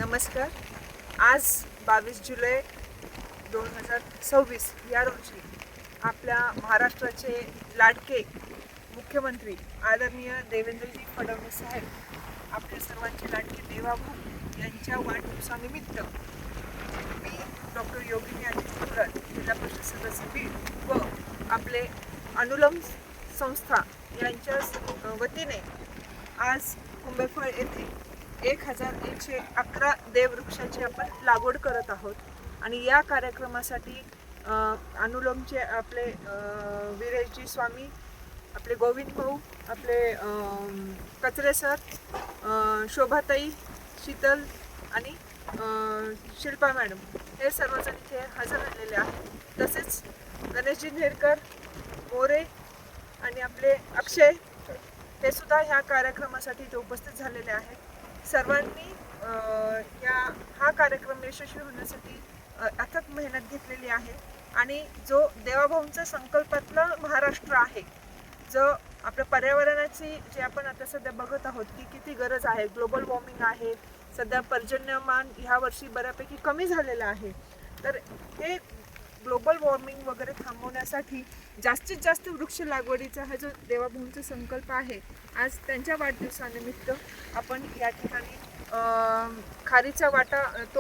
नमस्कार. आज 22 जुलै 2026 या रोजी आपल्या महाराष्ट्राचे लाडके मुख्यमंत्री आदरणीय देवेंद्रजी फडणवीस साहेब, आपल्या सर्वांचे लाडके देवाभाऊ यांच्या वाढदिवसानिमित्त मी डॉक्टर योगिनी अजित थोरात, जिल्हा परिषद सदस्य बीड व आपले अनुलोम संस्था यांच्या वतीने आज कुंभेफळ येथे 1111 देववृक्षाची आपण लागवड करत आहोत. आणि या कार्यक्रमासाठी अनुलोमचे आपले वीरेशजी स्वामी, आपले गोविंद भाऊ, आपले कचरे सर, शोभाताई, शीतल आणि शिल्पा मॅडम हे सर्वजण इथे हजर राहिलेले आहेत. तसेच गणेशजी नेरकर, मोरे आणि आपले अक्षय हे सुद्धा ह्या कार्यक्रमासाठी इथे उपस्थित झालेले आहेत. सर्वांनी हा कार्यक्रम यशस्वी होण्यासाठी अथक मेहनत घेतलेली आहे. आणि जो देवाभाऊंचा संकल्पातलं महाराष्ट्र आहे, जो आपल्या पर्यावरणाची जे आपण आता सध्या बघत आहोत की किती गरज आहे, ग्लोबल वॉर्मिंग आहे, सध्या पर्जन्यमान ह्या वर्षी बऱ्यापैकी कमी झालेलं आहे. तर हे ग्लोबल वॉर्मिंग वगैरे थांबवण्यासाठी जास्तीत जास्त वृक्ष लागवडीचा हा जो देवाभाऊंचा संकल्प आहे, आज त्यांच्या वाढदिवसानिमित्त आपण या ठिकाणी खारीचा वाटा तो